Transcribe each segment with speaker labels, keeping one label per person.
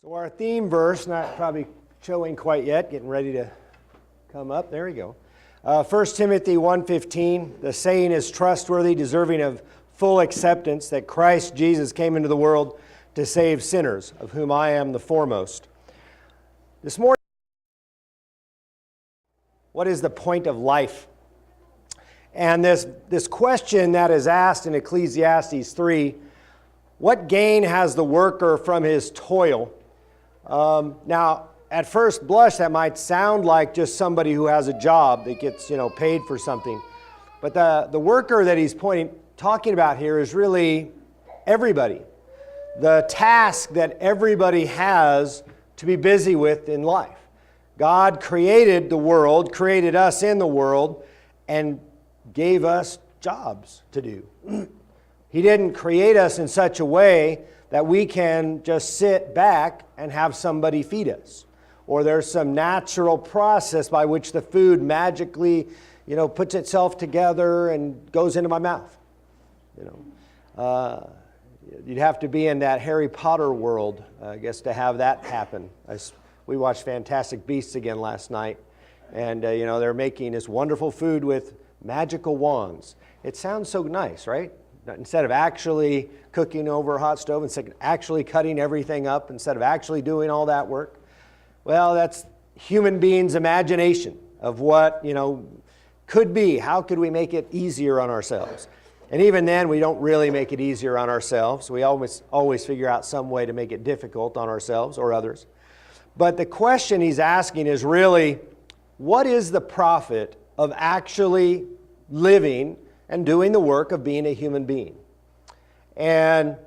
Speaker 1: So our theme verse, not probably showing quite yet, getting ready to come up. There we go. 1 Timothy 1:15, the saying is trustworthy, deserving of full acceptance, that Christ Jesus came into the world to save sinners, of whom I am the foremost. This morning, what is the point of life? And this question that is asked in Ecclesiastes 3, what gain has the worker from his toil? Now, at first blush, that might sound like just somebody who has a job that gets, paid for something. But the worker that he's talking about here is really everybody. The task that everybody has to be busy with in life. God created the world, created us in the world, and gave us jobs to do. He didn't create us in such a way that we can just sit back and have somebody feed us. Or there's some natural process by which the food magically, puts itself together and goes into my mouth. You'd have to be in that Harry Potter world, I guess, to have that happen. We watched Fantastic Beasts again last night, and they're making this wonderful food with magical wands. It sounds so nice, right? Instead of actually cooking over a hot stove, instead of actually cutting everything up, instead of actually doing all that work. Well, that's human beings' imagination of what, could be. How could we make it easier on ourselves? And even then, we don't really make it easier on ourselves. We always figure out some way to make it difficult on ourselves or others. But the question he's asking is really, what is the profit of actually living and doing the work of being a human being? And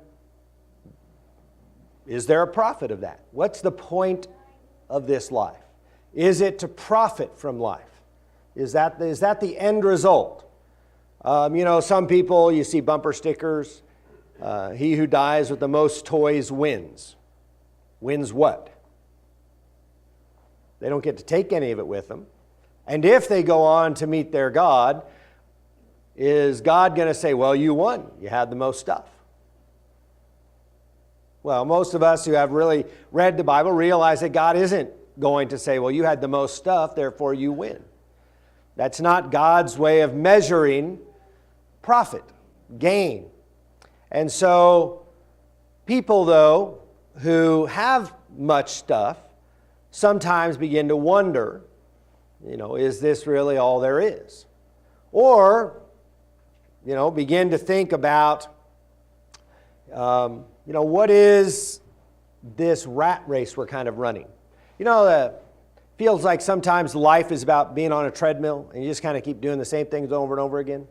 Speaker 1: is there a profit of that? What's the point of this life? Is it to profit from life? Is that the end result? Some people, you see bumper stickers, he who dies with the most toys wins. Wins what? They don't get to take any of it with them. And if they go on to meet their God, is God going to say, well, you won. You had the most stuff. Well, most of us who have really read the Bible realize that God isn't going to say, well, you had the most stuff, therefore you win. That's not God's way of measuring profit, gain. And so people, though, who have much stuff sometimes begin to wonder, is this really all there is? Or, begin to think about, what is this rat race we're kind of running? It feels like sometimes life is about being on a treadmill and you just kind of keep doing the same things over and over again.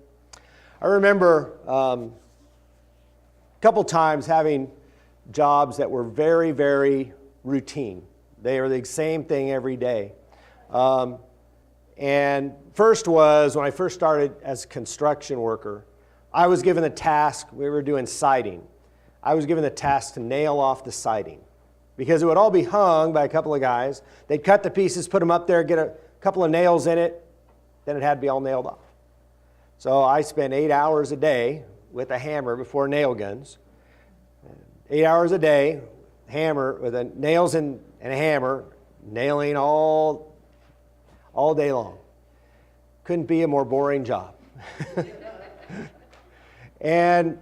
Speaker 1: I remember a couple times having jobs that were very, very routine. They were the same thing every day. And first was when I first started as a construction worker, I was given the task, we were doing siding. I was given the task to nail off the siding because it would all be hung by a couple of guys. They'd cut the pieces, put them up there, get a couple of nails in it, then it had to be all nailed off. So I spent 8 hours a day with a hammer before nail guns. 8 hours a day, hammer with nails and a hammer, nailing all day long. Couldn't be a more boring job. And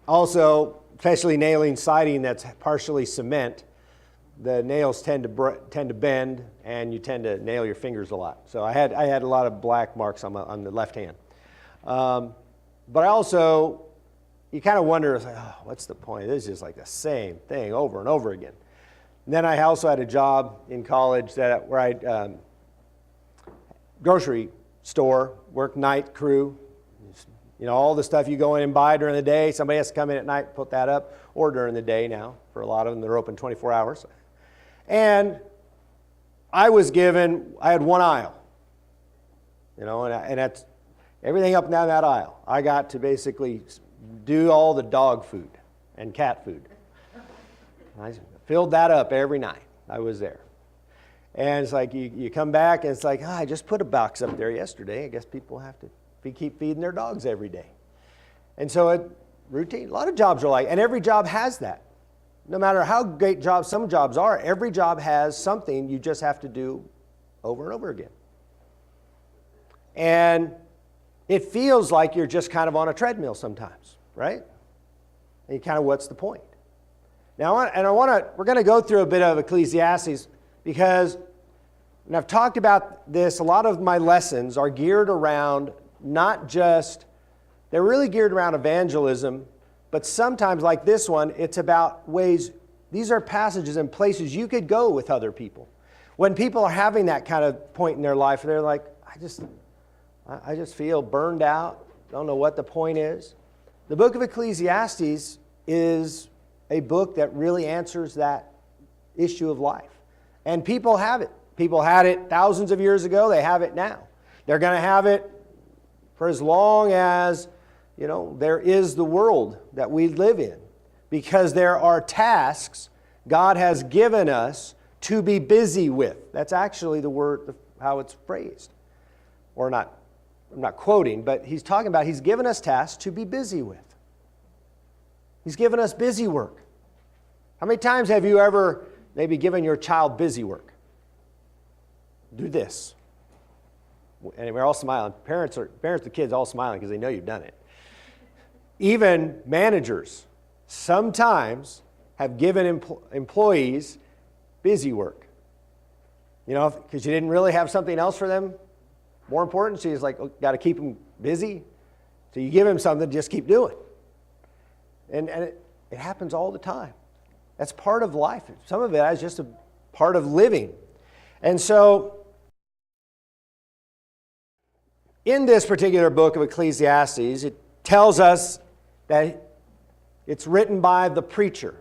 Speaker 1: also, especially nailing siding that's partially cement, the nails tend to bend, and you tend to nail your fingers a lot. So I had a lot of black marks on the left hand. But I also, you kind of wonder, what's the point? This is just like the same thing over and over again. And then I also had a job in college where I grocery store, work night crew. All the stuff you go in and buy during the day, somebody has to come in at night, put that up, or during the day now. For a lot of them, they're open 24 hours. And I had one aisle, and that's everything up and down that aisle. I got to basically do all the dog food and cat food. I filled that up every night. I was there. And it's like you come back and it's like, I just put a box up there yesterday. I guess people have to keep feeding their dogs every day. And so routine. A lot of jobs are like, and every job has that. No matter how great some jobs are, every job has something you just have to do over and over again. And it feels like you're just kind of on a treadmill sometimes, right? And kind of, what's the point? Now, we're going to go through a bit of Ecclesiastes because, and I've talked about this, a lot of my lessons are geared around they're really geared around evangelism, but sometimes, like this one, it's about ways, these are passages and places you could go with other people. When people are having that kind of point in their life, they're like, I just feel burned out, don't know what the point is. The book of Ecclesiastes is a book that really answers that issue of life. And people have it. People had it thousands of years ago. They have it now. They're going to have it for as long as, there is the world that we live in. Because there are tasks God has given us to be busy with. That's actually the word, how it's phrased. Or not, I'm not quoting, but he's talking about he's given us tasks to be busy with. He's given us busy work. How many times have you ever maybe given your child busy work? Do this. And we're all smiling. Parents, the kids all smiling because they know you've done it. Even managers sometimes have given employees busy work. Because you didn't really have something else for them more important. So he's like, got to keep them busy. So you give him something to just keep doing. And it happens all the time. That's part of life. Some of it is just a part of living. And so, in this particular book of Ecclesiastes, it tells us that it's written by the preacher.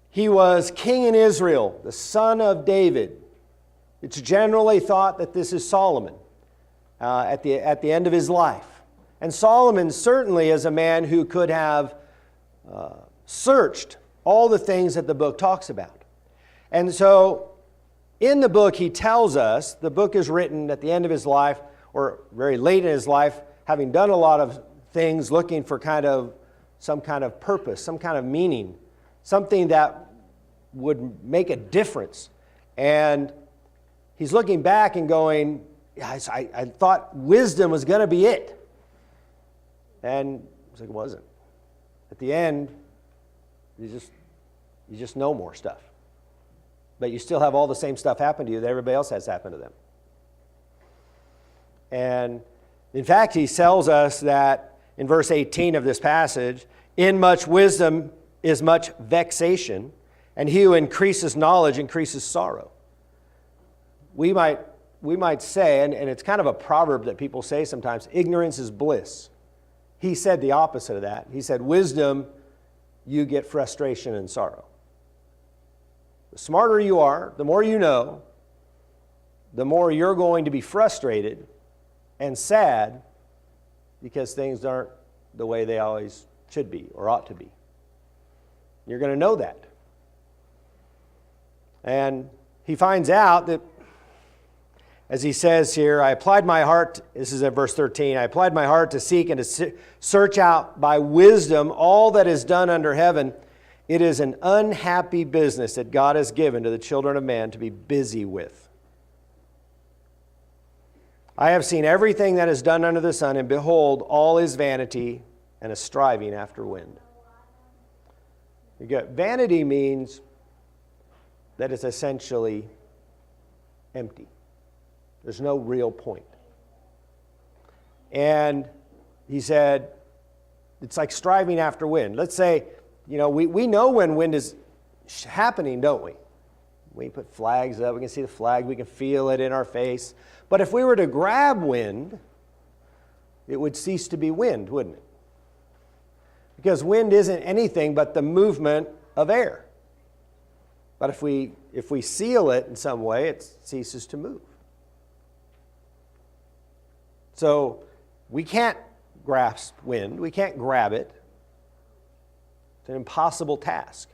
Speaker 1: He was king in Israel, the son of David. It's generally thought that this is Solomon at the end of his life. And Solomon certainly is a man who could have searched all the things that the book talks about. And so in the book he tells us, the book is written at the end of his life, or very late in his life, having done a lot of things, looking for some kind of purpose, some kind of meaning, something that would make a difference. And he's looking back and going, I thought wisdom was going to be it. And it wasn't. At the end, you just know more stuff. But you still have all the same stuff happen to you that everybody else has happened to them. And in fact, he tells us that in verse 18 of this passage, in much wisdom is much vexation, and he who increases knowledge increases sorrow. We might say, and it's kind of a proverb that people say sometimes, ignorance is bliss. He said the opposite of that. He said, wisdom, you get frustration and sorrow. The smarter you are, the more you know, the more you're going to be frustrated and sad because things aren't the way they always should be or ought to be. You're going to know that. And he finds out that, as he says here, I applied my heart, this is at verse 13, I applied my heart to seek and to search out by wisdom all that is done under heaven. It is an unhappy business that God has given to the children of man to be busy with. I have seen everything that is done under the sun, and behold, all is vanity and a striving after wind. Vanity means that it's essentially empty. There's no real point. And he said, it's like striving after wind. Let's say, we know when wind is happening, don't we? We put flags up, we can see the flag, we can feel it in our face. But if we were to grab wind, it would cease to be wind, wouldn't it? Because wind isn't anything but the movement of air. But if we seal it in some way, it ceases to move. So we can't grasp wind. We can't grab it. It's an impossible task.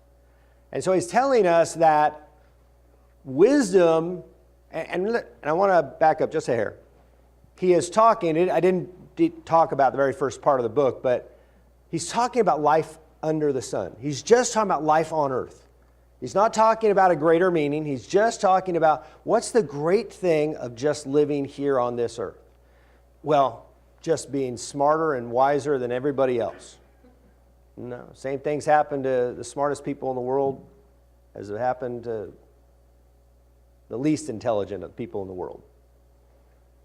Speaker 1: And so he's telling us that wisdom, and I want to back up just a hair. He is talking, I didn't talk about the very first part of the book, but he's talking about life under the sun. He's just talking about life on earth. He's not talking about a greater meaning. He's just talking about what's the great thing of just living here on this earth. Well, just being smarter and wiser than everybody else. No, same things happen to the smartest people in the world as it happened to the least intelligent of people in the world.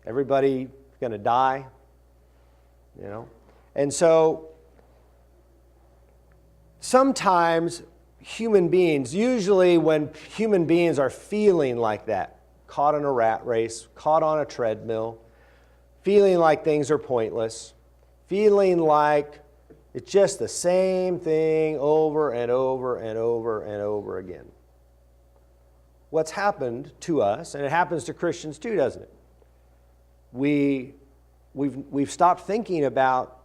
Speaker 1: Everybody's going to die, you know. And so sometimes human beings, usually when human beings are feeling like that, caught in a rat race, caught on a treadmill, feeling like things are pointless, feeling like it's just the same thing over and over and over and over again. What's happened to us, and it happens to Christians too, doesn't it? We've stopped thinking about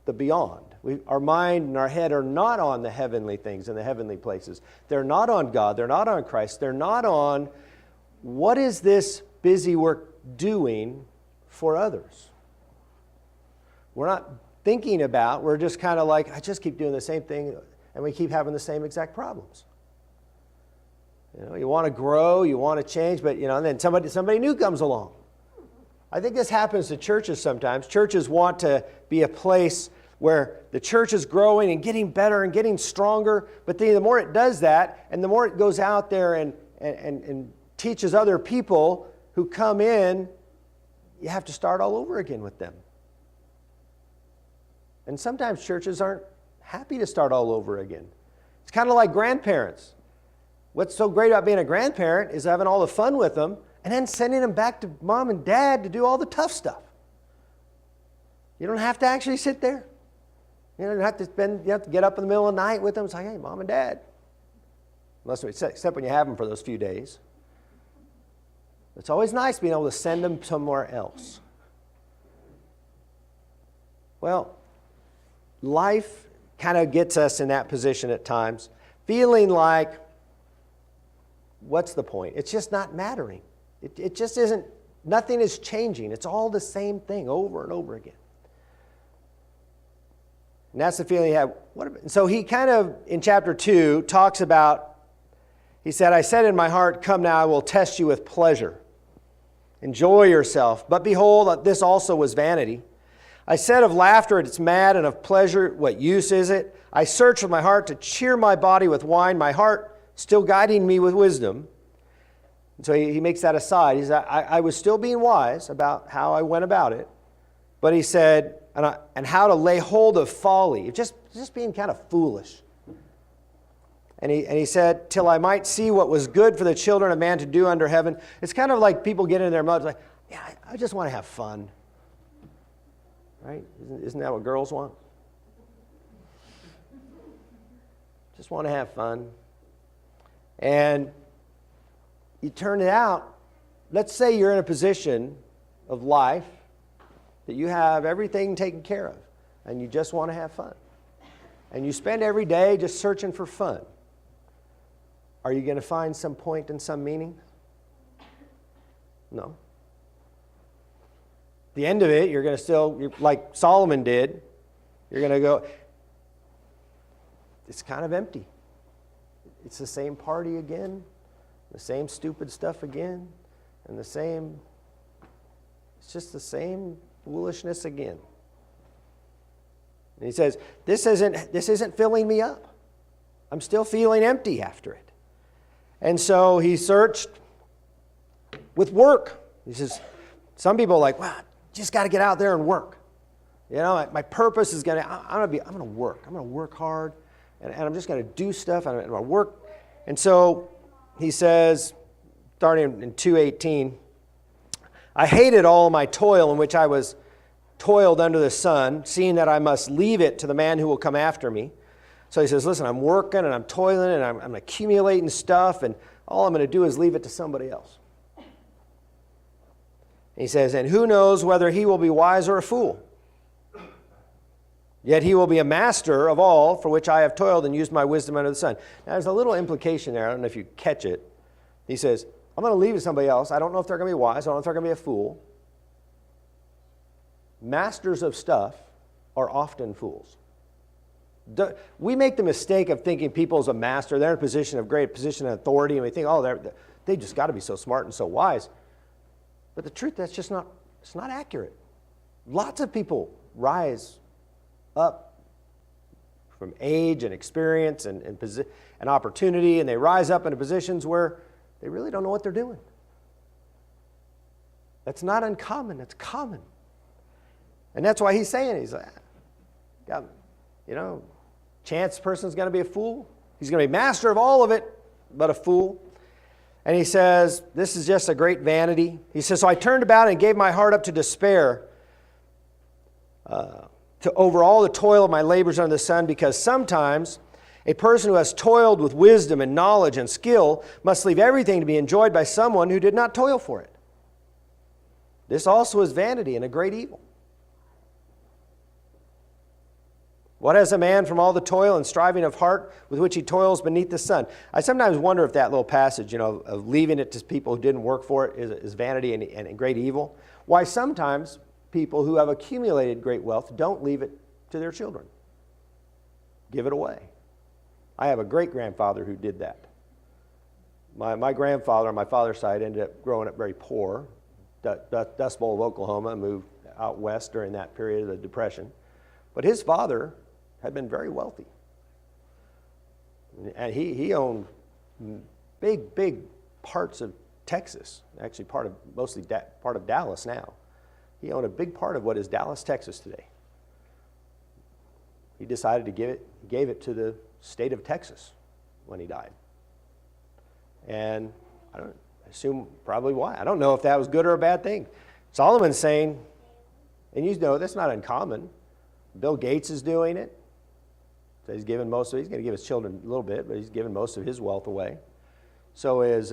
Speaker 1: the beyond. Our mind and our head are not on the heavenly things and the heavenly places. They're not on God. They're not on Christ. They're not on what is this busy work doing for others. We're not thinking about, we're just kind of like, I just keep doing the same thing and we keep having the same exact problems. You know, you want to grow, you want to change, but and then somebody new comes along. I think this happens to churches sometimes. Churches want to be a place where the church is growing and getting better and getting stronger, but the more it does that, and the more it goes out there and teaches other people who come in, you have to start all over again with them. And sometimes churches aren't happy to start all over again. It's kind of like grandparents. What's so great about being a grandparent is having all the fun with them and then sending them back to mom and dad to do all the tough stuff. You don't have to actually sit there. You don't have to you have to get up in the middle of the night with them and say, hey, mom and dad. Except when you have them for those few days. It's always nice being able to send them somewhere else. Well, life kind of gets us in that position at times, feeling like, what's the point? It's just not mattering. It just isn't, nothing is changing. It's all the same thing over and over again. And that's the feeling he had. So he kind of, in chapter 2, talks about, he said, I said in my heart, come now, I will test you with pleasure. Enjoy yourself. But behold, this also was vanity. I said of laughter, it's mad, and of pleasure, what use is it? I searched with my heart to cheer my body with wine, my heart still guiding me with wisdom. And so he makes that aside. He said, I was still being wise about how I went about it. But he said, and how to lay hold of folly, just being kind of foolish. And he said, till I might see what was good for the children of man to do under heaven. It's kind of like people get in their minds like, yeah, I just want to have fun. Right? Isn't that what girls want? Just want to have fun. And you turn it out, let's say you're in a position of life that you have everything taken care of, and you just want to have fun. And you spend every day just searching for fun. Are you going to find some point and some meaning? No. At the end of it, you're going to still, like Solomon did, you're going to go, it's kind of empty. It's the same party again, the same stupid stuff again, and it's just the same foolishness again. And he says, this isn't filling me up. I'm still feeling empty after it. And so he searched with work. He says, some people are like, wow, just got to get out there and work. You know, my purpose is I'm going to work. I'm going to work hard, and I'm just going to do stuff. I'm going to work. And so he says, starting in 2:18, I hated all my toil in which I was toiled under the sun, seeing that I must leave it to the man who will come after me. So he says, listen, I'm working and I'm toiling and I'm accumulating stuff, and all I'm going to do is leave it to somebody else. He says, and who knows whether he will be wise or a fool? Yet he will be a master of all for which I have toiled and used my wisdom under the sun. Now, there's a little implication there. I don't know if you catch it. He says, I'm going to leave it to somebody else. I don't know if they're going to be wise. I don't know if they're going to be a fool. Masters of stuff are often fools. We make the mistake of thinking people as a master, they're in a position of great position of authority, and we think, oh, they just got to be so smart and so wise. But the truth, it's not accurate. Lots of people rise up from age and experience and opportunity, and they rise up into positions where they really don't know what they're doing. That's not uncommon, that's common. And that's why he's saying, he's like, chance person's going to be a fool. He's going to be master of all of it, but a fool. And he says, this is just a great vanity. He says, so I turned about and gave my heart up to despair, to over all the toil of my labors under the sun, because sometimes a person who has toiled with wisdom and knowledge and skill must leave everything to be enjoyed by someone who did not toil for it. This also is vanity and a great evil. What has a man from all the toil and striving of heart with which he toils beneath the sun? I sometimes wonder if that little passage, of leaving it to people who didn't work for it is vanity and great evil. Why sometimes people who have accumulated great wealth don't leave it to their children. Give it away. I have a great-grandfather who did that. My grandfather on my father's side ended up growing up very poor. Dust Bowl of Oklahoma, moved out west during that period of the Depression. But his father had been very wealthy. And he owned big parts of Texas, actually mostly part of Dallas now. He owned a big part of what is Dallas, Texas today. He decided to gave it to the state of Texas when he died. And I assume probably why. I don't know if that was good or a bad thing. Solomon's saying, and that's not uncommon. Bill Gates is doing it. So he's going to give his children a little bit, but he's giving most of his wealth away. So is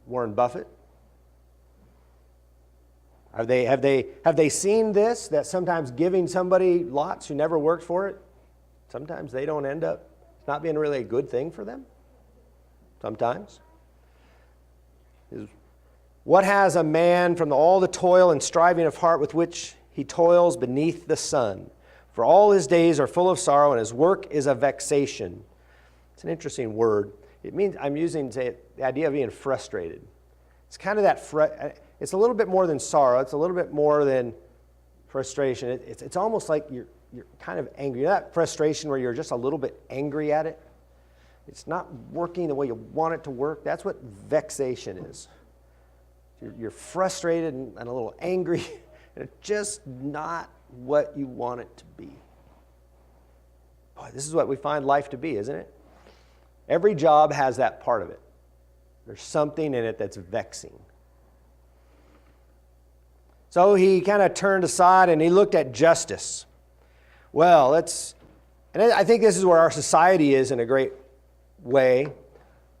Speaker 1: Warren Buffett. Have they seen this, that sometimes giving somebody lots who never worked for it, sometimes they don't end up not being really a good thing for them? Sometimes. What has a man from all the toil and striving of heart with which he toils beneath the sun? For all his days are full of sorrow, and his work is a vexation. It's an interesting word. It means, I'm using the idea of being frustrated. It's kind of it's a little bit more than sorrow. It's a little bit more than frustration. It's almost like you're kind of angry. That frustration where you're just a little bit angry at it. It's not working the way you want it to work. That's what vexation is. You're frustrated and a little angry, and it's just not what you want it to be. Boy, this is what we find life to be, isn't it? Every job has that part of it. There's something in it that's vexing. So he kind of turned aside and he looked at justice. Well, and I think this is where our society is in a great way.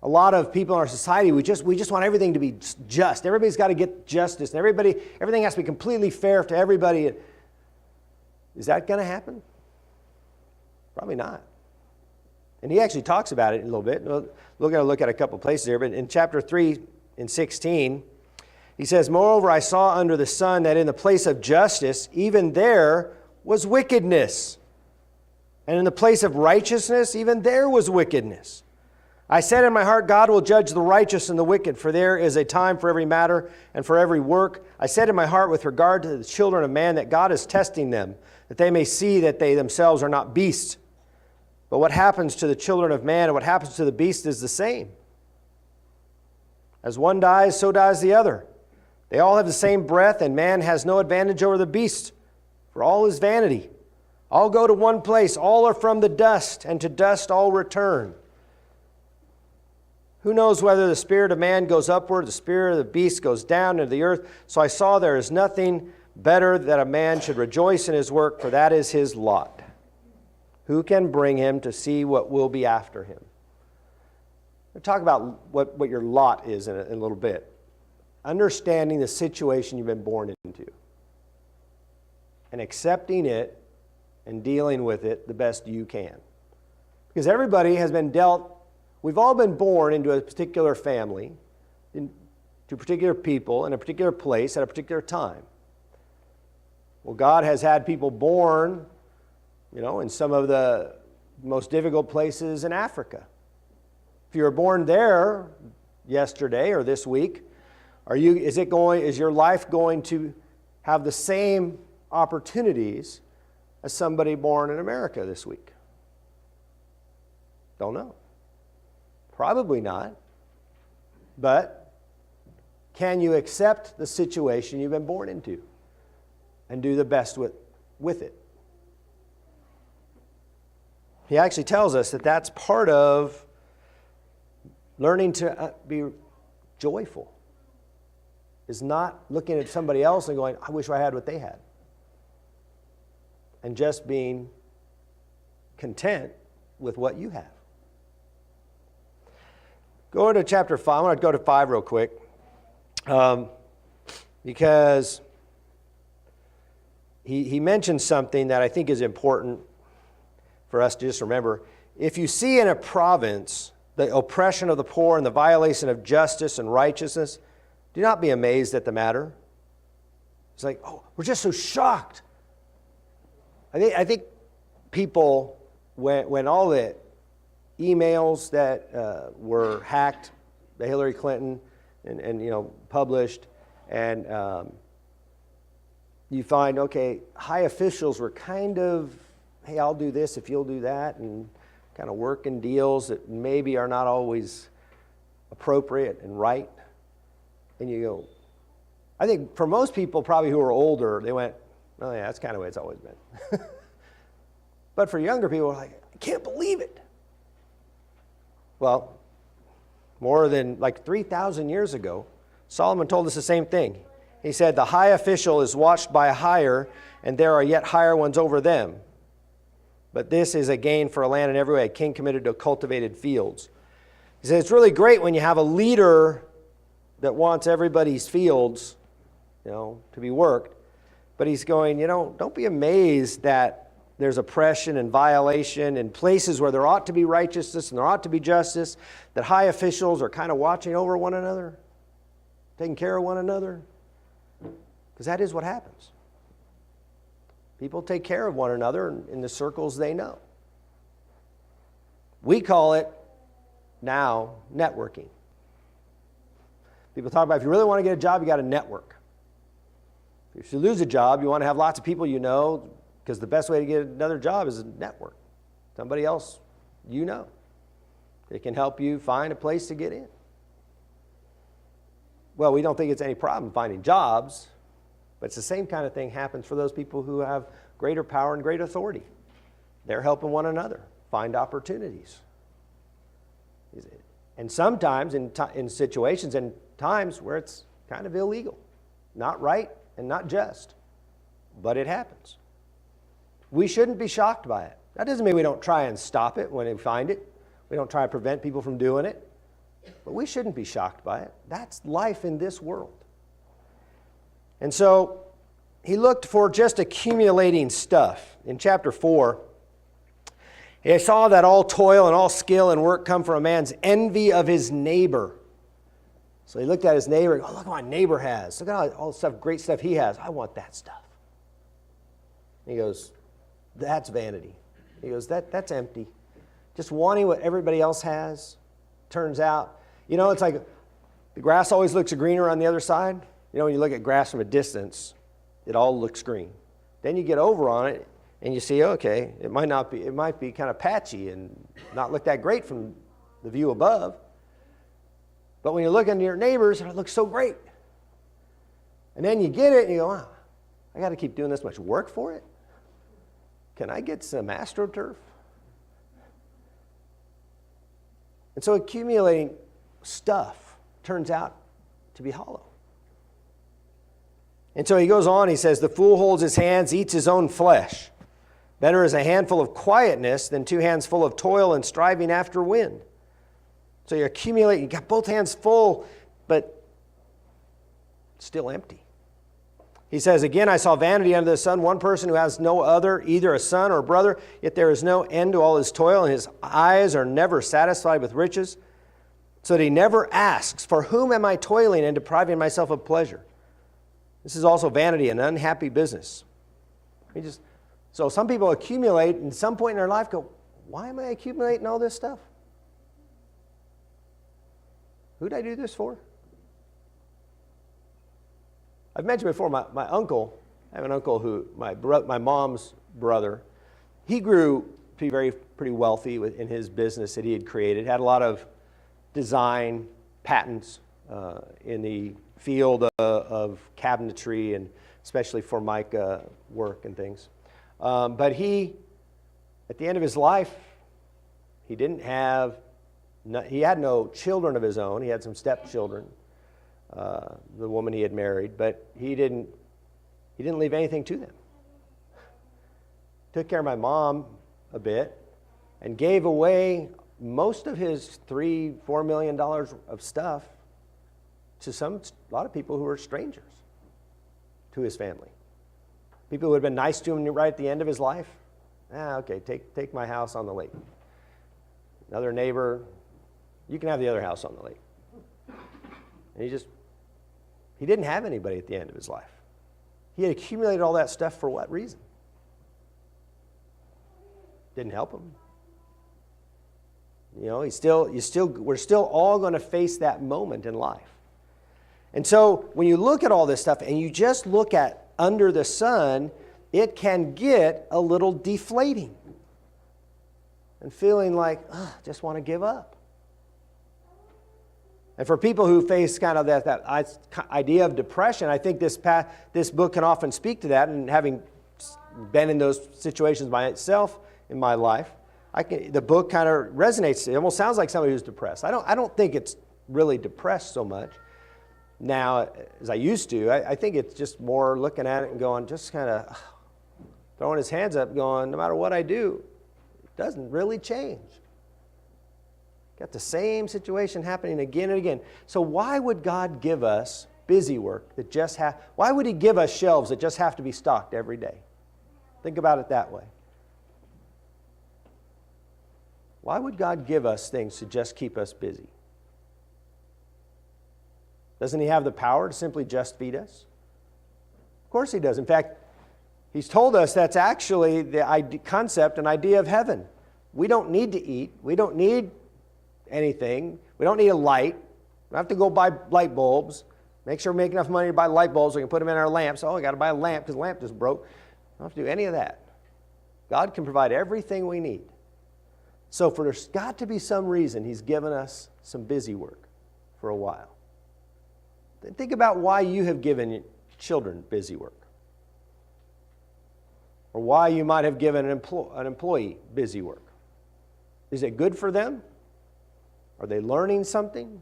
Speaker 1: A lot of people in our society, we just want everything to be just. Everybody's got to get justice, and everything has to be completely fair to everybody. Is that going to happen? Probably not. And he actually talks about it a little bit. We're going to look at a couple places here, but in chapter 3 in 16, he says, moreover, I saw under the sun that in the place of justice, even there was wickedness. And in the place of righteousness, even there was wickedness. I said in my heart, God will judge the righteous and the wicked, for there is a time for every matter and for every work. I said in my heart with regard to the children of man that God is testing them, that they may see that they themselves are not beasts. But what happens to the children of man and what happens to the beast is the same. As one dies, so dies the other. They all have the same breath, and man has no advantage over the beast, for all is vanity. All go to one place, all are from the dust, and to dust all return. Who knows whether the spirit of man goes upward, the spirit of the beast goes down into the earth? So I saw there is nothing better that a man should rejoice in his work, for that is his lot. Who can bring him to see what will be after him? We'll talk about what your lot is in a little bit. Understanding the situation you've been born into. And accepting it and dealing with it the best you can. Because everybody has been dealt. We've all been born into a particular family, to particular people, in a particular place, at a particular time. Well, God has had people born, in some of the most difficult places in Africa. If you were born there yesterday or this week, is your life going to have the same opportunities as somebody born in America this week? Don't know. Probably not. But can you accept the situation you've been born into and do the best with it? He actually tells us that that's part of learning to be joyful, is not looking at somebody else and going, I wish I had what they had. And just being content with what you have. Go to chapter 5. I want to go to 5 real quick. Because he mentions something that I think is important for us to just remember. If you see in a province the oppression of the poor and the violation of justice and righteousness, do not be amazed at the matter. It's like, oh, we're just so shocked. I think people, when all the emails that were hacked by Hillary Clinton and published, and you find, okay, high officials were kind of, hey, I'll do this if you'll do that, and kind of working deals that maybe are not always appropriate and right. And you go, I think for most people probably who are older, they went, oh yeah, that's kind of the way it's always been. But for younger people, like, I can't believe it. Well, more than like 3,000 years ago, Solomon told us the same thing. He said, the high official is watched by a higher, and there are yet higher ones over them. But this is a gain for a land in every way, a king committed to cultivated fields. He said, it's really great when you have a leader that wants everybody's fields, to be worked. But he's going, don't be amazed that there's oppression and violation in places where there ought to be righteousness and there ought to be justice, that high officials are kind of watching over one another, taking care of one another. Because that is what happens. People take care of one another in the circles they know. We call it now networking. People talk about if you really want to get a job, you got to network. If you lose a job, you want to have lots of people you know, because the best way to get another job is a network. Somebody else you know. It can help you find a place to get in. Well, we don't think it's any problem finding jobs, but it's the same kind of thing happens for those people who have greater power and great authority. They're helping one another find opportunities. And sometimes in situations and times where it's kind of illegal, not right and not just, but it happens. We shouldn't be shocked by it. That doesn't mean we don't try and stop it when we find it. We don't try to prevent people from doing it. But we shouldn't be shocked by it. That's life in this world. And so he looked for just accumulating stuff. In chapter 4, he saw that all toil and all skill and work come from a man's envy of his neighbor. So he looked at his neighbor and goes, oh, look what my neighbor has. Look at all the stuff, great stuff he has. I want that stuff. And he goes, that's vanity. He goes, that's empty. Just wanting what everybody else has. Turns out, it's like the grass always looks greener on the other side. When you look at grass from a distance, it all looks green. Then you get over on it and you see, okay, it might be kind of patchy and not look that great from the view above. But when you look into your neighbors, it looks so great. And then you get it and you go, wow, I got to keep doing this much work for it? Can I get some AstroTurf? And so accumulating stuff turns out to be hollow. And so he goes on, he says, the fool holds his hands, eats his own flesh. Better is a handful of quietness than 2 hands full of toil and striving after wind. So you accumulate, you got both hands full, but still empty. He says, again, I saw vanity under the sun, one person who has no other, either a son or a brother, yet there is no end to all his toil, and his eyes are never satisfied with riches, so that he never asks, for whom am I toiling and depriving myself of pleasure? This is also vanity, an unhappy business. So some people accumulate, and at some point in their life go, why am I accumulating all this stuff? Who did I do this for? I've mentioned before, my uncle, I have an uncle who, my mom's brother, he grew to be pretty wealthy in his business that he had created. Had a lot of design patents in the field of cabinetry and especially formica work and things. But he, at the end of his life, he had no children of his own. He had some stepchildren, the woman he had married, but he didn't leave anything to them. Took care of my mom a bit and gave away most of his $3-4 million of stuff to a lot of people who were strangers to his family. People who had been nice to him right at the end of his life. Okay, take my house on the lake. Another neighbor, you can have the other house on the lake. And he didn't have anybody at the end of his life. He had accumulated all that stuff for what reason? Didn't help him. You know, we're still all going to face that moment in life. And so when you look at all this stuff and you just look at under the sun, it can get a little deflating and feeling like, just want to give up. And for people who face kind of that idea of depression, I think this book can often speak to that. And having been in those situations myself in my life, the book kind of resonates. It almost sounds like somebody who's depressed. I don't think it's really depressed so much now as I used to. I think it's just more looking at it and going, just kind of throwing his hands up going, no matter what I do, it doesn't really change. Got the same situation happening again and again. So why would God give us busy work that why would he give us shelves that just have to be stocked every day? Think about it that way. Why would God give us things to just keep us busy? Doesn't he have the power to simply just feed us? Of course he does. In fact, he's told us that's actually the concept and idea of heaven. We don't need to eat. We don't need anything. We don't need a light. We don't have to go buy light bulbs. Make sure we make enough money to buy light bulbs so we can put them in our lamps. I got to buy a lamp because the lamp just broke. I don't have to do any of that. God can provide everything we need. So there's got to be some reason he's given us some busy work for a while. Think about why you have given children busy work. Or why you might have given an employee busy work. Is it good for them? Are they learning something?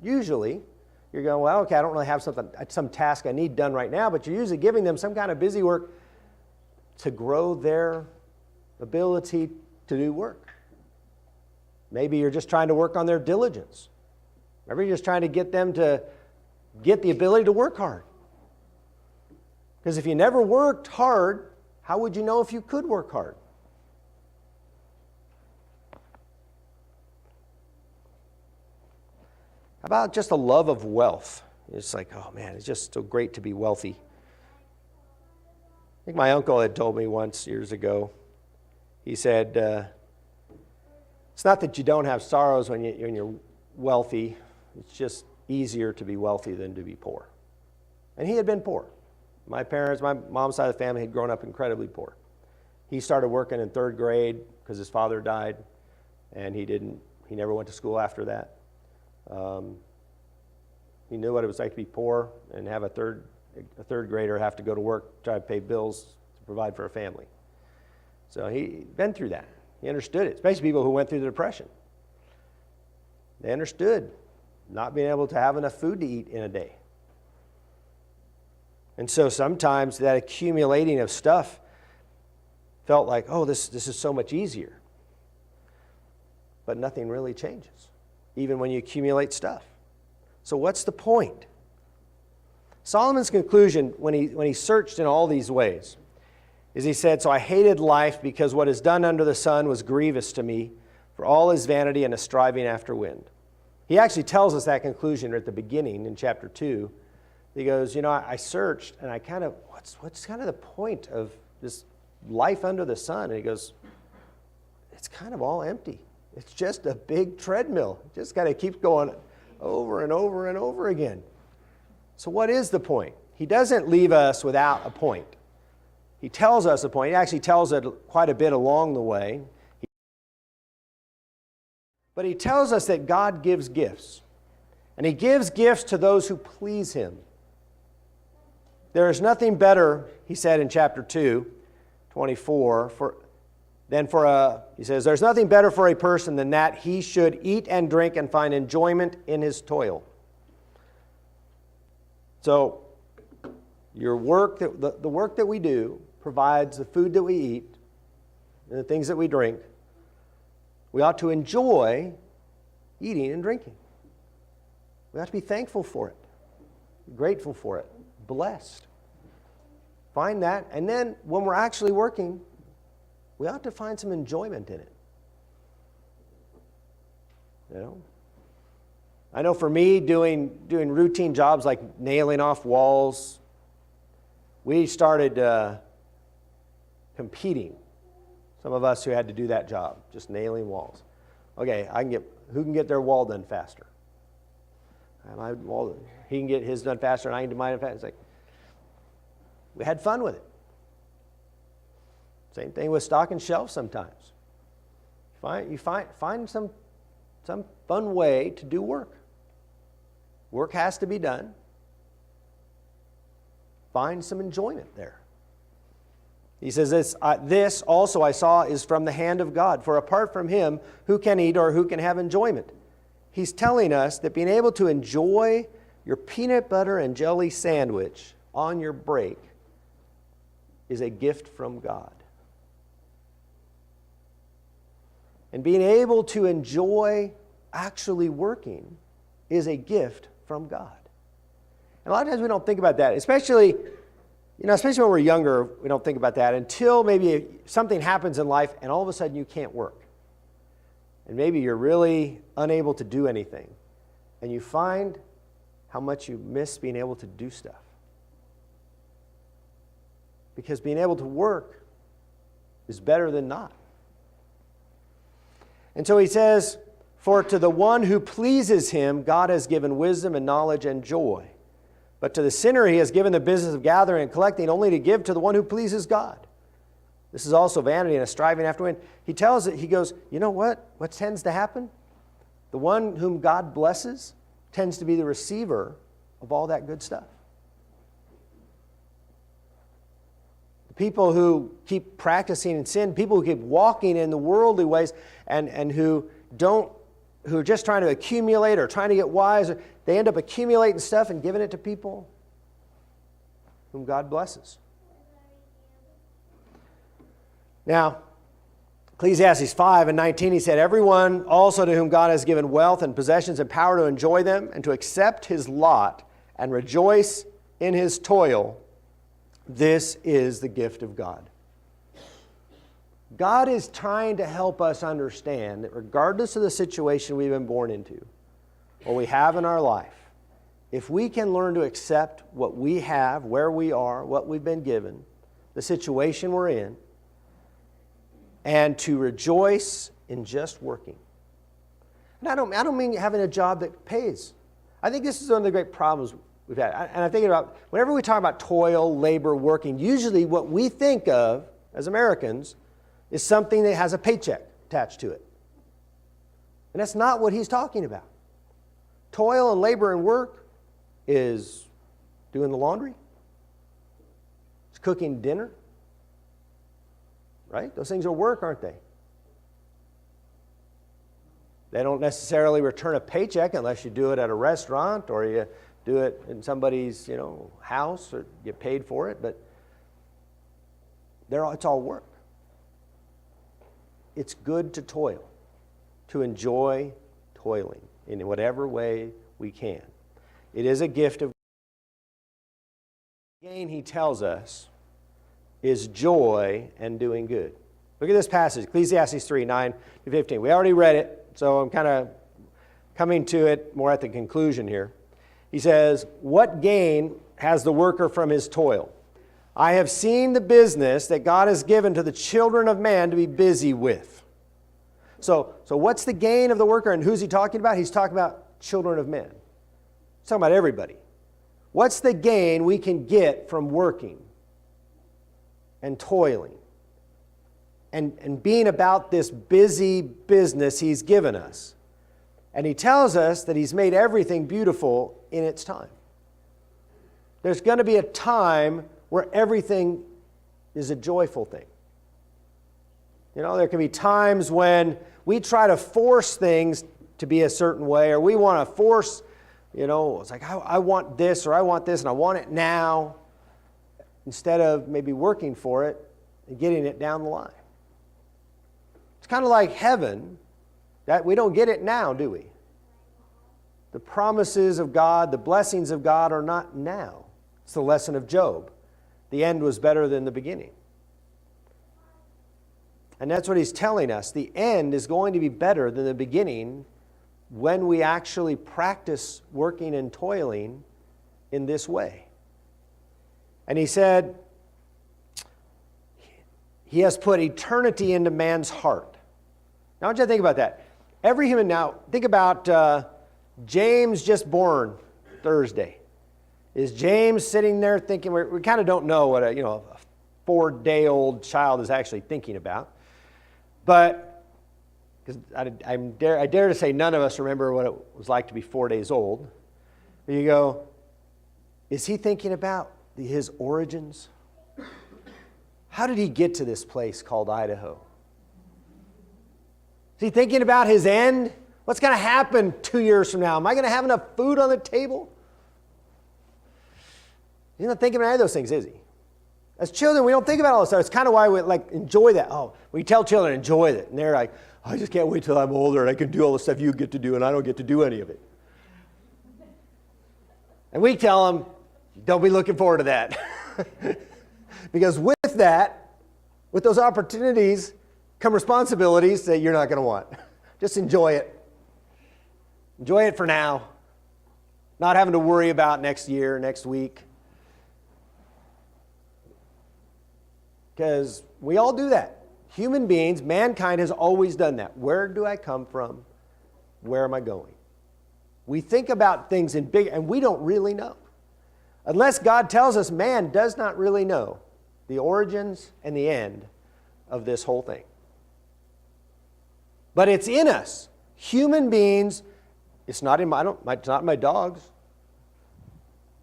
Speaker 1: Usually, you're going, well, okay, I don't really have some task I need done right now, but you're usually giving them some kind of busy work to grow their ability to do work. Maybe you're just trying to work on their diligence. Maybe you're just trying to get them to get the ability to work hard. Because if you never worked hard, how would you know if you could work hard? How about just a love of wealth? It's like, oh man, it's just so great to be wealthy. I think my uncle had told me once years ago, he said, it's not that you don't have sorrows when you're wealthy, it's just easier to be wealthy than to be poor. And he had been poor. My mom's side of the family had grown up incredibly poor. He started working in 3rd grade because his father died, and he never went to school after that. He knew what it was like to be poor and have a third grader have to go to work, try to pay bills to provide for a family. So he'd been through that. He understood it, especially people who went through the Depression. They understood not being able to have enough food to eat in a day. And so sometimes that accumulating of stuff felt like, oh, this is so much easier. But nothing really changes, even when you accumulate stuff. So what's the point? Solomon's conclusion when he searched in all these ways is he said, so I hated life because what is done under the sun was grievous to me, for all is vanity and a striving after wind. He actually tells us that conclusion at the beginning in chapter 2. He goes, I searched and I kind of, what's kind of the point of this life under the sun? And he goes, it's kind of all empty. It's just a big treadmill. It just kind of keeps going over and over and over again. So what is the point? He doesn't leave us without a point. He tells us a point. He actually tells it quite a bit along the way. But he tells us that God gives gifts. And he gives gifts to those who please him. There is nothing better, he said in chapter 2, 24, he says, there's nothing better for a person than that he should eat and drink and find enjoyment in his toil. So, your work, the work that we do provides the food that we eat and the things that we drink. We ought to enjoy eating and drinking. We ought to be thankful for it, grateful for it, blessed. Find that, and then when we're actually working, we ought to find some enjoyment in it. You know? I know for me, doing routine jobs like nailing off walls, we started competing. Some of us who had to do that job, just nailing walls. Okay, who can get their wall done faster? He can get his done faster, and I can do mine faster. It's like, we had fun with it. Same thing with stocking shelves sometimes. You find some fun way to do work. Work has to be done. Find some enjoyment there. He says, this also I saw is from the hand of God. For apart from him, who can eat or who can have enjoyment? He's telling us that being able to enjoy your peanut butter and jelly sandwich on your break is a gift from God. And being able to enjoy actually working is a gift from God. And a lot of times we don't think about that, especially when we're younger, we don't think about that until maybe something happens in life and all of a sudden you can't work. And maybe you're really unable to do anything. And you find how much you miss being able to do stuff. Because being able to work is better than not. And so he says, for to the one who pleases him, God has given wisdom and knowledge and joy. But to the sinner he has given the business of gathering and collecting only to give to the one who pleases God. This is also vanity and a striving after wind. He tells it, he goes, you know what? What tends to happen? The one whom God blesses tends to be the receiver of all that good stuff. The people who keep practicing in sin, people who keep walking in the worldly ways and who are just trying to accumulate or trying to get wise, they end up accumulating stuff and giving it to people whom God blesses. Now, Ecclesiastes 5:19, he said, everyone also to whom God has given wealth and possessions and power to enjoy them and to accept his lot and rejoice in his toil, this is the gift of God. God is trying to help us understand that regardless of the situation we've been born into or we have in our life, if we can learn to accept what we have, where we are, what we've been given, the situation we're in, and to rejoice in just working. And I don't mean having a job that pays. I think this is one of the great problems we've had. And I'm thinking about, whenever we talk about toil, labor, working, usually what we think of as Americans is something that has a paycheck attached to it. And that's not what he's talking about. Toil and labor and work is doing the laundry. It's cooking dinner. Right? Those things are work, aren't they? They don't necessarily return a paycheck unless you do it at a restaurant or you do it in somebody's, house or get paid for it, but it's all work. It's good to toil, to enjoy toiling in whatever way we can. It is a gift of God. Again, he tells us, is joy and doing good. Look at this passage, Ecclesiastes 3:9-15. We already read it, so I'm kind of coming to it more at the conclusion here. He says, what gain has the worker from his toil? I have seen the business that God has given to the children of man to be busy with. So what's the gain of the worker, and who's he talking about? He's talking about children of men. He's talking about everybody. What's the gain we can get from working and toiling and being about this busy business he's given us? And he tells us that he's made everything beautiful in its time. There's going to be a time where everything is a joyful thing. You know, there can be times when we try to force things to be a certain way, or we want to force, you know, it's like, I want this, or I want this, and I want it now, instead of maybe working for it and getting it down the line. It's kind of like heaven, that we don't get it now, do we? The promises of God, the blessings of God are not now. It's the lesson of Job. The end was better than the beginning. And that's what he's telling us. The end is going to be better than the beginning when we actually practice working and toiling in this way. And he said, he has put eternity into man's heart. Now I want you to think about that. Every human, now think about James just born Thursday. Is James sitting there thinking, we kind of don't know what a 4-day-old child is actually thinking about. But, because I dare to say none of us remember what it was like to be 4 days old. But you go, is he thinking about his origins? How did he get to this place called Idaho? Is he thinking about his end? What's going to happen 2 years from now? Am I going to have enough food on the table? He's not thinking about any of those things, is he? As children, we don't think about all this stuff. It's kind of why we enjoy that. Oh, we tell children, enjoy it. And they're like, I just can't wait till I'm older and I can do all the stuff you get to do and I don't get to do any of it. And we tell them, don't be looking forward to that. Because with that, with those opportunities, come responsibilities that you're not going to want. Just enjoy it. Enjoy it for now. Not having to worry about next year, next week. Because we all do that. Human beings, mankind has always done that. Where do I come from? Where am I going? We think about things in big, and we don't really know. Unless God tells us, man does not really know the origins and the end of this whole thing. But it's in us. Human beings, it's not in my dogs.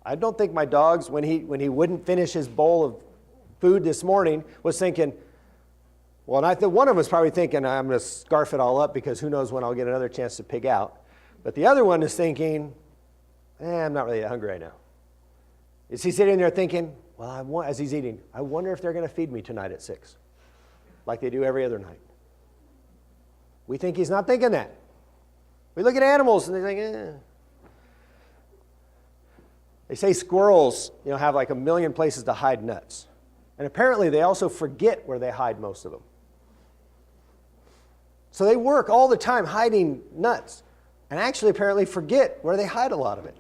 Speaker 1: I don't think my dogs, when he wouldn't finish his bowl of food this morning, was thinking, well, and I think one of them was probably thinking, I'm going to scarf it all up because who knows when I'll get another chance to pig out. But the other one is thinking, I'm not really that hungry right now. Is he sitting there thinking, well, as he's eating, I wonder if they're going to feed me tonight at 6, like they do every other night. We think he's not thinking that. We look at animals and they think, They say squirrels, have like 1 million places to hide nuts. And apparently they also forget where they hide most of them. So they work all the time hiding nuts and actually apparently forget where they hide a lot of it.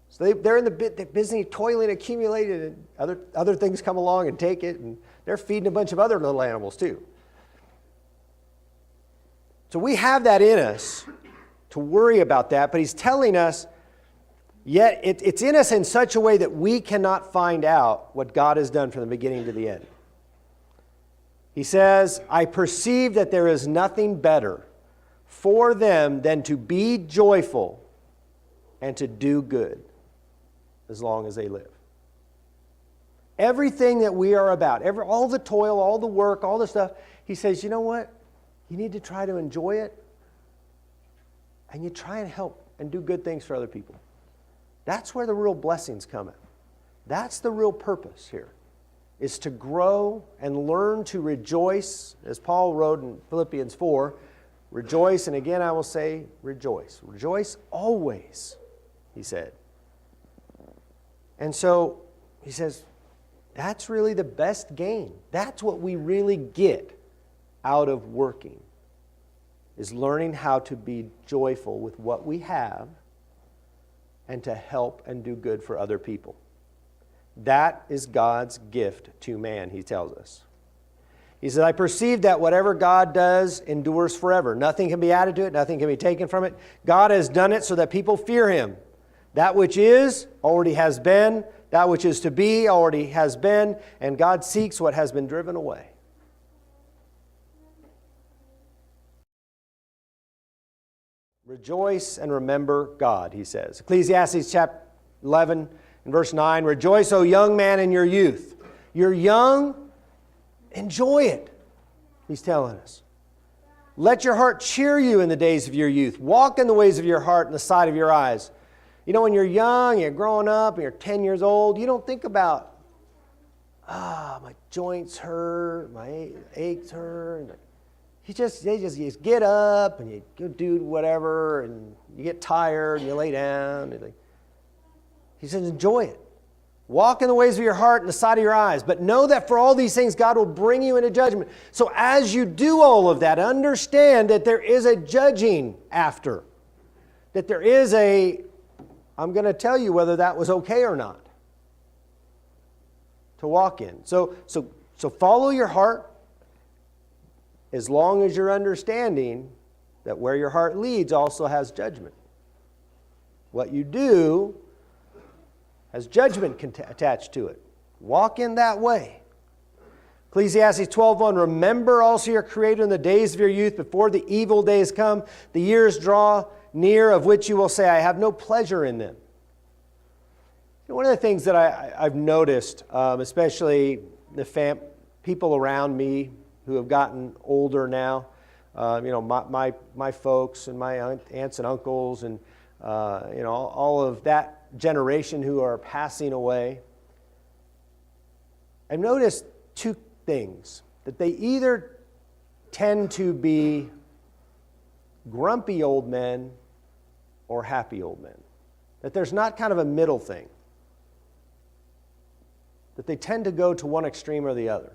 Speaker 1: So they're in they're busy toiling, accumulating, and other things come along and take it, and they're feeding a bunch of other little animals too. So we have that in us to worry about that, but he's telling us, yet it's in us in such a way that we cannot find out what God has done from the beginning to the end. He says, I perceive that there is nothing better for them than to be joyful and to do good as long as they live. Everything that we are about, all the toil, all the work, all the stuff, he says, you know what? You need to try to enjoy it, and you try and help and do good things for other people. That's where the real blessings come in. That's the real purpose here, is to grow and learn to rejoice, as Paul wrote in Philippians 4, rejoice, and again I will say rejoice. Rejoice always, he said. And so he says, that's really the best gain. That's what we really get out of working, is learning how to be joyful with what we have and to help and do good for other people. That is God's gift to man, he tells us. He says, I perceive that whatever God does endures forever. Nothing can be added to it. Nothing can be taken from it. God has done it so that people fear him. That which is already has been. That which is to be already has been. And God seeks what has been driven away. Rejoice and remember God, he says. Ecclesiastes chapter 11 and verse 9. Rejoice, O young man, in your youth. You're young. Enjoy it, he's telling us. Let your heart cheer you in the days of your youth. Walk in the ways of your heart and the sight of your eyes. You know, when you're young, you're growing up, and you're 10 years old, you don't think about, my joints hurt, my aches hurt. You just get up and you go do whatever, and you get tired and you lay down. He says, enjoy it. Walk in the ways of your heart and the sight of your eyes. But know that for all these things, God will bring you into judgment. So as you do all of that, understand that there is a judging after. That there is I'm going to tell you whether that was okay or not to walk in. So follow your heart as long as you're understanding that where your heart leads also has judgment. What you do has judgment attached to it. Walk in that way. Ecclesiastes 12:1, remember also your Creator in the days of your youth, before the evil days come, the years draw near, of which you will say, I have no pleasure in them. One of the things that I've noticed, especially the people around me who have gotten older now, my folks and my aunts and uncles and all of that generation who are passing away, I've noticed two things. That they either tend to be grumpy old men or happy old men. That there's not kind of a middle thing. That they tend to go to one extreme or the other.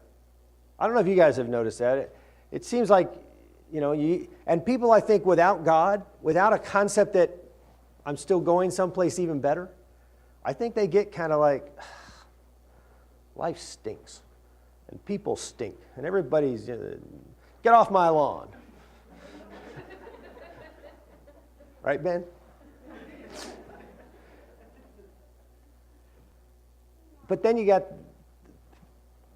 Speaker 1: I don't know if you guys have noticed that. It seems like, and people, I think, without God, without a concept that I'm still going someplace even better, I think they get kind of like, life stinks, and people stink, and everybody's, get off my lawn. Right, Ben? But then you got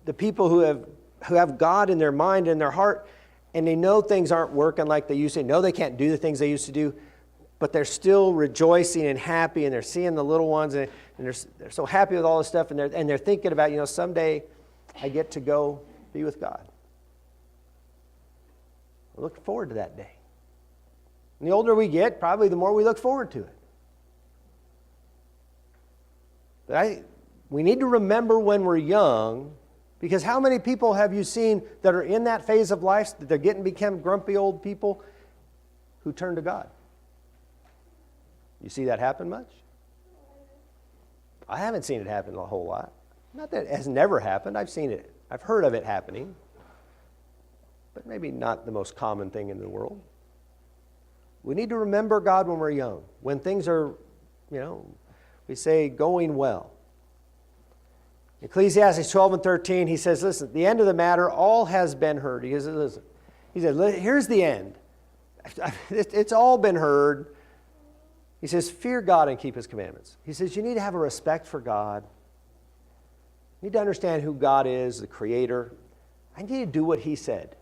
Speaker 1: the people who have God in their mind and their heart, and they know things aren't working like they used to. They know they can't do the things they used to do, but they're still rejoicing and happy, and they're seeing the little ones, and they're so happy with all this stuff, and they're thinking about, someday I get to go be with God. I look forward to that day. And the older we get, probably the more we look forward to it. But we need to remember when we're young, because how many people have you seen that are in that phase of life, that they're become grumpy old people who turn to God? You see that happen much? I haven't seen it happen a whole lot. Not that it has never happened. I've seen it. I've heard of it happening. But maybe not the most common thing in the world. We need to remember God when we're young. When things are, we say, going well. Ecclesiastes 12 and 13, he says, listen, at the end of the matter, all has been heard. He says, here's the end. It's all been heard. He says, fear God and keep his commandments. He says, you need to have a respect for God. You need to understand who God is, the Creator. I need to do what he said.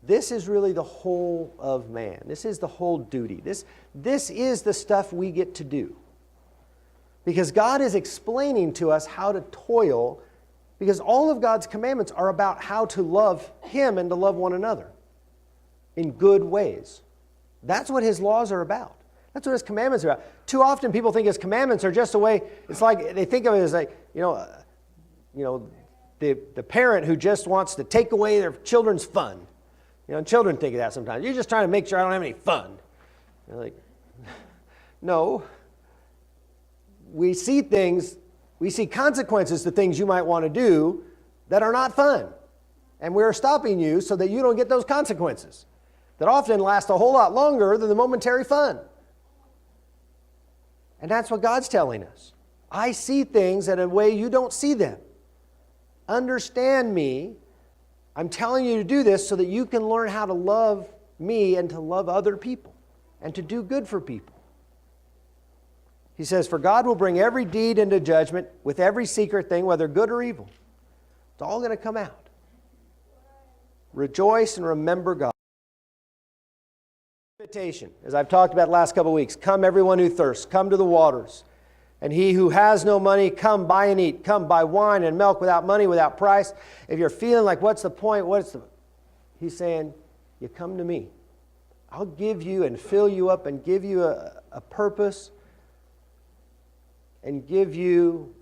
Speaker 1: This is really the whole of man. This is the whole duty. This is the stuff we get to do. Because God is explaining to us how to toil, because all of God's commandments are about how to love him and to love one another in good ways. That's what his laws are about. That's what his commandments are about. Too often people think his commandments are just a way, it's like they think of it as like, the parent who just wants to take away their children's fun. And children think of that sometimes. You're just trying to make sure I don't have any fun. You're like, no. We see consequences to things you might want to do that are not fun. And we're stopping you so that you don't get those consequences that often last a whole lot longer than the momentary fun. And that's what God's telling us. I see things in a way you don't see them. Understand me I'm telling you to do this so that you can learn how to love me and to love other people and to do good for people. He says, for God will bring every deed into judgment with every secret thing, whether good or evil. It's all going to come out. Rejoice and remember God. Invitation, as I've talked about the last couple of weeks, come everyone who thirsts, come to the waters. And he who has no money, come buy and eat. Come buy wine and milk without money, without price. If you're feeling like, what's the point? He's saying, you come to me. I'll give you and fill you up and give you a purpose and give you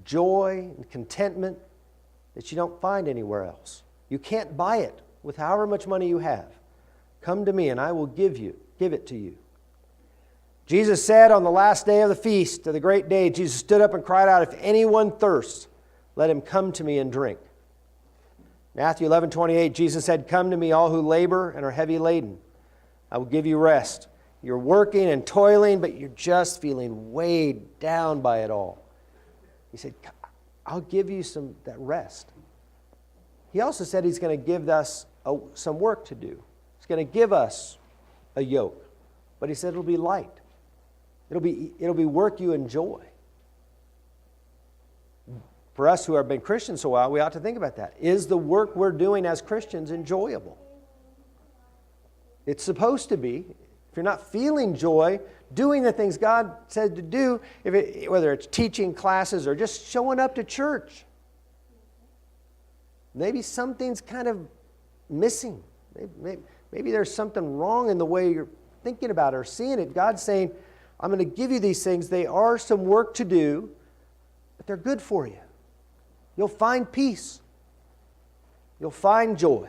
Speaker 1: joy and contentment that you don't find anywhere else. You can't buy it with however much money you have. Come to me and I will give it to you. Jesus said on the last day of the feast, of the great day, Jesus stood up and cried out, if anyone thirsts, let him come to me and drink. Matthew 11:28, Jesus said, come to me all who labor and are heavy laden. I will give you rest. You're working and toiling, but you're just feeling weighed down by it all. He said, I'll give you that rest. He also said he's going to give us some work to do. He's going to give us a yoke. But he said it'll be light. It'll be work you enjoy. For us who have been Christians so a while, we ought to think about that. Is the work we're doing as Christians enjoyable? It's supposed to be. If you're not feeling joy, doing the things God said to do, whether it's teaching classes or just showing up to church, maybe something's kind of missing. Maybe there's something wrong in the way you're thinking about it or seeing it. God's saying, I'm going to give you these things. They are some work to do, but they're good for you. You'll find peace. You'll find joy.